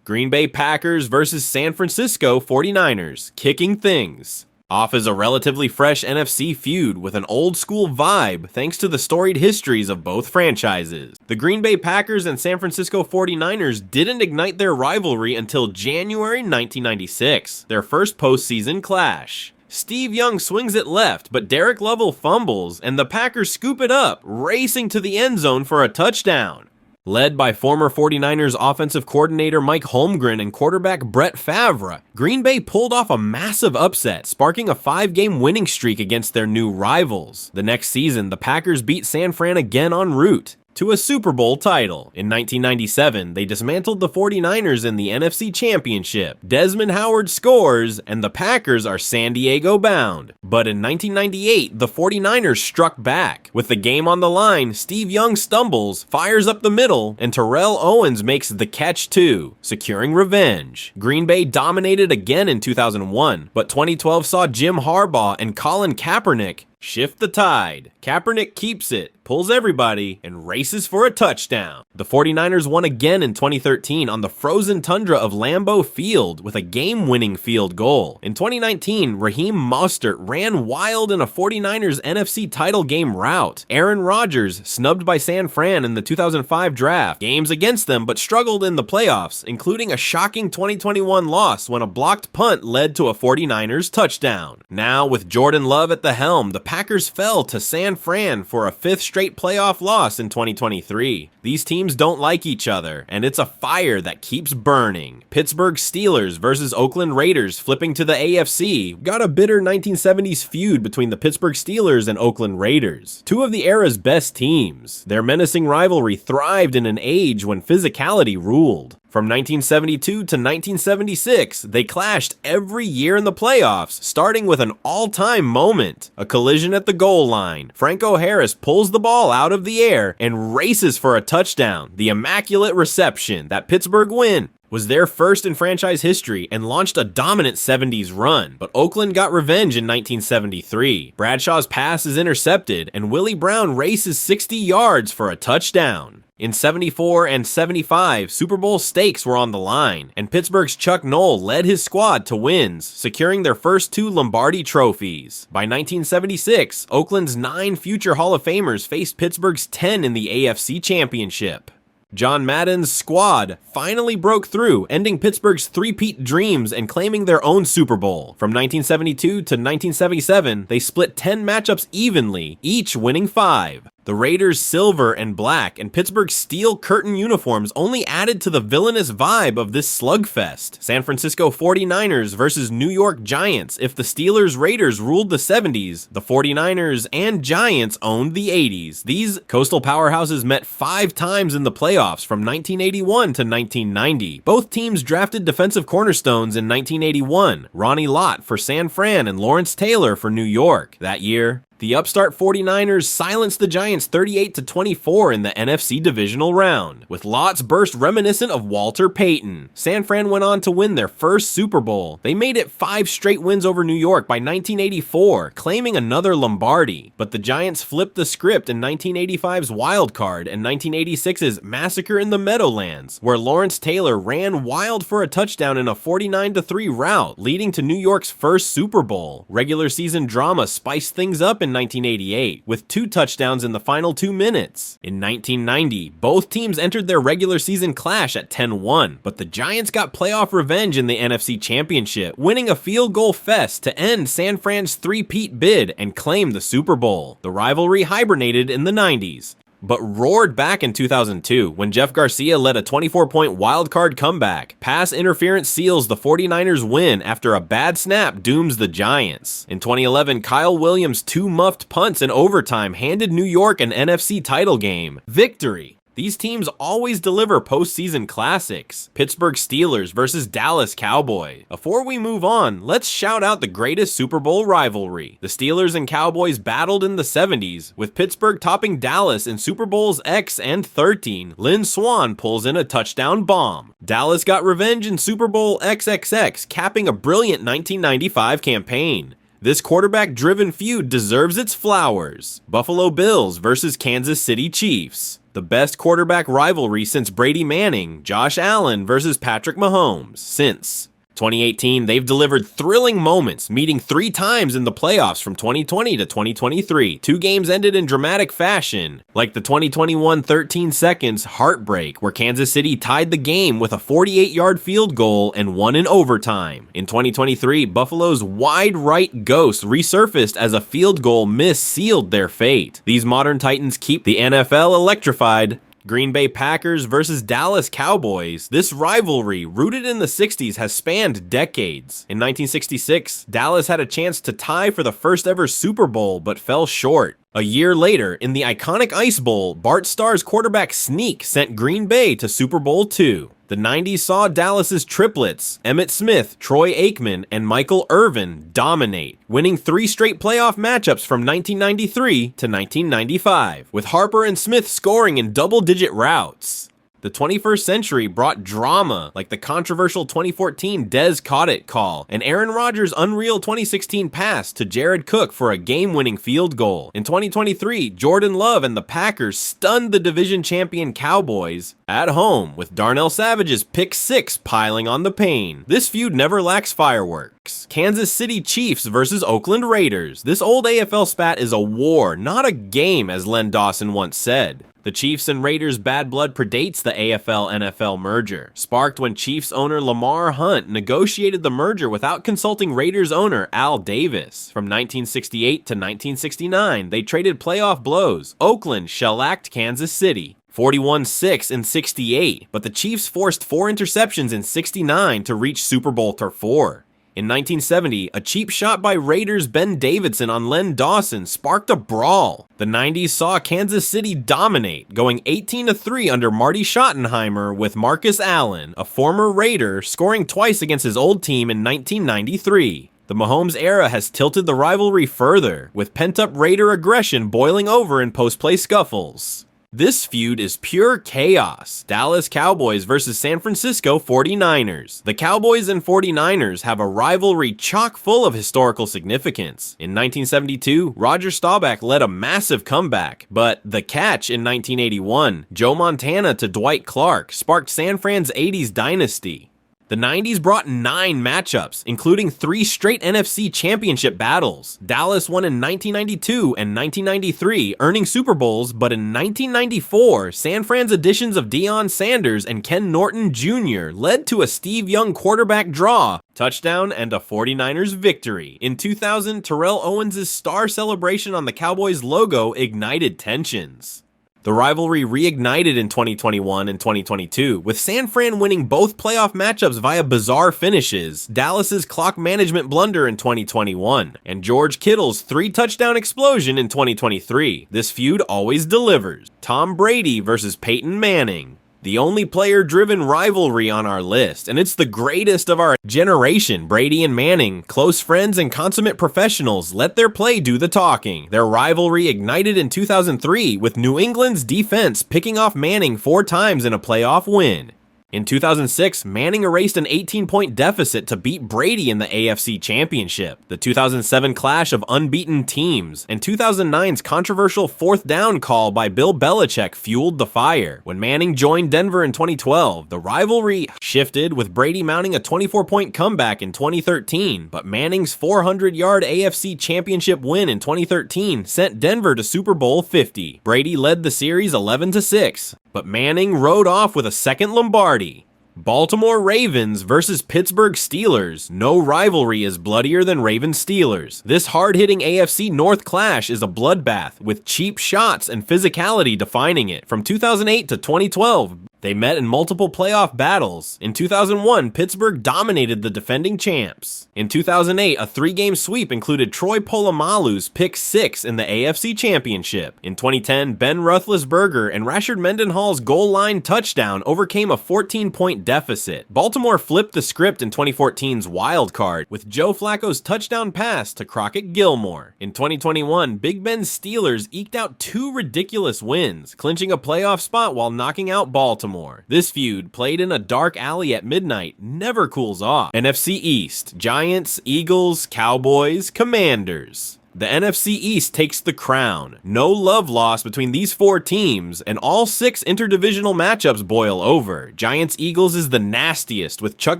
Green Bay Packers versus San Francisco 49ers, kicking things off as a relatively fresh NFC feud with an old-school vibe thanks to the storied histories of both franchises. The Green Bay Packers and San Francisco 49ers didn't ignite their rivalry until January 1996, their first postseason clash. Steve Young swings it left, but Derek Lovell fumbles, and the Packers scoop it up, racing to the end zone for a touchdown. Led by former 49ers offensive coordinator Mike Holmgren and quarterback Brett Favre, Green Bay pulled off a massive upset, sparking a 5-game winning streak against their new rivals. The next season, the Packers beat San Fran again en route to a Super Bowl title. In 1997, they dismantled the 49ers in the NFC Championship. Desmond Howard scores, and the Packers are San Diego bound. But in 1998, the 49ers struck back. With the game on the line, Steve Young stumbles, fires up the middle, and Terrell Owens makes the catch too, securing revenge. Green Bay dominated again in 2001, but 2012 saw Jim Harbaugh and Colin Kaepernick shift the tide. Kaepernick keeps it, pulls everybody, and races for a touchdown. The 49ers won again in 2013 on the frozen tundra of Lambeau Field with a game-winning field goal. In 2019, Raheem Mostert ran wild in a 49ers NFC title game rout. Aaron Rodgers snubbed by San Fran in the 2005 draft. Games against them, but struggled in the playoffs, including a shocking 2021 loss when a blocked punt led to a 49ers touchdown. Now, with Jordan Love at the helm, the Packers fell to San Fran for a 5th straight playoff loss in 2023. These teams don't like each other, and it's a fire that keeps burning. Pittsburgh Steelers versus Oakland Raiders flipping to the AFC. Got a bitter 1970s feud between the Pittsburgh Steelers and Oakland Raiders, two of the era's best teams. Their menacing rivalry thrived in an age when physicality ruled. From 1972 to 1976, they clashed every year in the playoffs, starting with an all-time moment, a collision at the goal line. Franco Harris pulls the ball out of the air and races for a touchdown. The immaculate reception. That Pittsburgh win was their first in franchise history and launched a dominant 70s run. But Oakland got revenge in 1973. Bradshaw's pass is intercepted, and Willie Brown races 60 yards for a touchdown. In 74 and 75, Super Bowl stakes were on the line, and Pittsburgh's Chuck Noll led his squad to wins, securing their first 2 Lombardi trophies. By 1976, Oakland's 9 future Hall of Famers faced Pittsburgh's 10 in the AFC Championship. John Madden's squad finally broke through, ending Pittsburgh's three-peat dreams and claiming their own Super Bowl. From 1972 to 1977, they split 10 matchups evenly, each winning 5. The Raiders' silver and black and Pittsburgh's steel curtain uniforms only added to the villainous vibe of this slugfest. San Francisco 49ers versus New York Giants. If the Steelers-Raiders ruled the 70s, the 49ers and Giants owned the 80s. These coastal powerhouses met 5 times in the playoffs from 1981 to 1990. Both teams drafted defensive cornerstones in 1981, Ronnie Lott for San Fran and Lawrence Taylor for New York. That year, the upstart 49ers silenced the Giants 38-24 in the NFC divisional round, with Lott's burst reminiscent of Walter Payton. San Fran went on to win their first Super Bowl. They made it 5 straight wins over New York by 1984, claiming another Lombardi. But the Giants flipped the script in 1985's Wild Card and 1986's Massacre in the Meadowlands, where Lawrence Taylor ran wild for a touchdown in a 49-3 rout, leading to New York's first Super Bowl. Regular season drama spiced things up in 1988, with 2 touchdowns in the final 2 minutes. In 1990, both teams entered their regular season clash at 10-1, but the Giants got playoff revenge in the NFC Championship, winning a field goal fest to end San Fran's three-peat bid and claim the Super Bowl. The rivalry hibernated in the 90s, but roared back in 2002 when Jeff Garcia led a 24-point wildcard comeback. Pass interference seals the 49ers win after a bad snap dooms the Giants. In 2011, Kyle Williams' 2 muffed punts in overtime handed New York an NFC title game. Victory. These teams always deliver postseason classics. Pittsburgh Steelers versus Dallas Cowboys. Before we move on, let's shout out the greatest Super Bowl rivalry. The Steelers and Cowboys battled in the 70s, with Pittsburgh topping Dallas in Super Bowls X and 13. Lynn Swann pulls in a touchdown bomb. Dallas got revenge in Super Bowl XXX, capping a brilliant 1995 campaign. This quarterback-driven feud deserves its flowers. Buffalo Bills versus Kansas City Chiefs. The best quarterback rivalry since Brady Manning, Josh Allen versus Patrick Mahomes, since 2018, they've delivered thrilling moments, meeting 3 times in the playoffs from 2020 to 2023. 2 games ended in dramatic fashion, like the 2021 13 seconds heartbreak, where Kansas City tied the game with a 48-yard field goal and won in overtime. In 2023, Buffalo's wide right ghost resurfaced as a field goal miss sealed their fate. These modern Titans keep the NFL electrified. Green Bay Packers versus Dallas Cowboys. This rivalry, rooted in the 60s, has spanned decades. In 1966, Dallas had a chance to tie for the first ever Super Bowl, but fell short. A year later, in the iconic Ice Bowl, Bart Starr's quarterback sneak sent Green Bay to Super Bowl II. The 90s saw Dallas's triplets, Emmitt Smith, Troy Aikman, and Michael Irvin, dominate, winning 3 straight playoff matchups from 1993 to 1995, with Harper and Smith scoring in double-digit routes. The 21st century brought drama, like the controversial 2014 Dez caught it call, and Aaron Rodgers' unreal 2016 pass to Jared Cook for a game-winning field goal. In 2023, Jordan Love and the Packers stunned the division champion Cowboys at home, with Darnell Savage's pick 6 piling on the pain. This feud never lacks fireworks. Kansas City Chiefs versus Oakland Raiders. This old AFL spat is a war, not a game, as Len Dawson once said. The Chiefs and Raiders' bad blood predates the AFL-NFL merger, sparked when Chiefs owner Lamar Hunt negotiated the merger without consulting Raiders owner Al Davis. From 1968 to 1969, they traded playoff blows. Oakland shellacked Kansas City 41-6 in 68, but the Chiefs forced 4 interceptions in 69 to reach Super Bowl IV. In 1970, a cheap shot by Raiders' Ben Davidson on Len Dawson sparked a brawl. The 90s saw Kansas City dominate, going 18-3 under Marty Schottenheimer, with Marcus Allen, a former Raider, scoring twice against his old team in 1993. The Mahomes era has tilted the rivalry further, with pent-up Raider aggression boiling over in post-play scuffles. This feud is pure chaos. Dallas Cowboys versus San Francisco 49ers. The Cowboys and 49ers have a rivalry chock full of historical significance. In 1972, Roger Staubach led a massive comeback, but the catch in 1981, Joe Montana to Dwight Clark, sparked San Fran's 80s dynasty. The 90s brought 9 matchups, including 3 straight NFC championship battles. Dallas won in 1992 and 1993, earning Super Bowls, but in 1994, San Fran's additions of Deion Sanders and Ken Norton Jr. led to a Steve Young quarterback draw, touchdown, and a 49ers victory. In 2000, Terrell Owens' star celebration on the Cowboys logo ignited tensions. The rivalry reignited in 2021 and 2022, with San Fran winning both playoff matchups via bizarre finishes, Dallas's clock management blunder in 2021, and George Kittle's 3-touchdown explosion in 2023. This feud always delivers. Tom Brady versus Peyton Manning. The only player-driven rivalry on our list, and it's the greatest of our generation. Brady and Manning, close friends and consummate professionals, let their play do the talking. Their rivalry ignited in 2003, with New England's defense picking off Manning 4 times in a playoff win. In 2006, Manning erased an 18-point deficit to beat Brady in the AFC Championship. The 2007 clash of unbeaten teams and 2009's controversial 4th down call by Bill Belichick fueled the fire. When Manning joined Denver in 2012, the rivalry shifted, with Brady mounting a 24-point comeback in 2013, but Manning's 400-yard AFC Championship win in 2013 sent Denver to Super Bowl 50. Brady led the series 11-6. But Manning rode off with a second Lombardi. Baltimore Ravens versus Pittsburgh Steelers. No rivalry is bloodier than Ravens-Steelers. This hard-hitting AFC North clash is a bloodbath, with cheap shots and physicality defining it. From 2008 to 2012, they met in multiple playoff battles. In 2001, Pittsburgh dominated the defending champs. In 2008, a 3-game sweep included Troy Polamalu's pick 6 in the AFC Championship. In 2010, Ben Roethlisberger and Rashard Mendenhall's goal line touchdown overcame a 14-point deficit. Baltimore flipped the script in 2014's wild card, with Joe Flacco's touchdown pass to Crockett Gilmore. In 2021, Big Ben's Steelers eked out 2 ridiculous wins, clinching a playoff spot while knocking out Baltimore. This feud, played in a dark alley at midnight, never cools off. NFC East: Giants, Eagles, Cowboys, Commanders. The NFC East takes the crown. No love lost between these 4 teams, and all 6 interdivisional matchups boil over. Giants-Eagles is the nastiest, with Chuck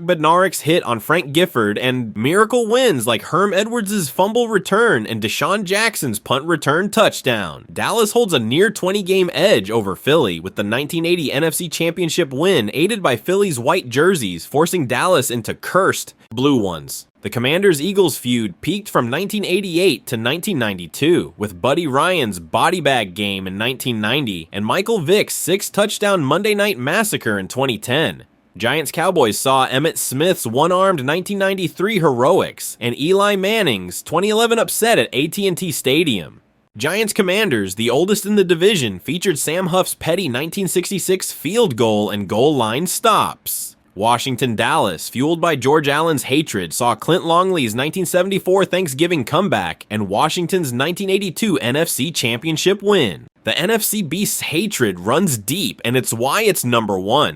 Bednarik's hit on Frank Gifford and miracle wins like Herm Edwards' fumble return and Deshaun Jackson's punt return touchdown. Dallas holds a near 20-game edge over Philly, with the 1980 NFC Championship win aided by Philly's white jerseys, forcing Dallas into cursed blue ones. The Commanders-Eagles feud peaked from 1988 to 1992, with Buddy Ryan's body bag game in 1990 and Michael Vick's 6-touchdown Monday Night Massacre in 2010. Giants-Cowboys saw Emmitt Smith's one-armed 1993 heroics and Eli Manning's 2011 upset at AT&T Stadium. Giants-Commanders, the oldest in the division, featured Sam Huff's petty 1966 field goal and goal line stops. Washington-Dallas, fueled by George Allen's hatred, saw Clint Longley's 1974 Thanksgiving comeback and Washington's 1982 NFC Championship win. The NFC Beast's hatred runs deep, and it's why it's number 1.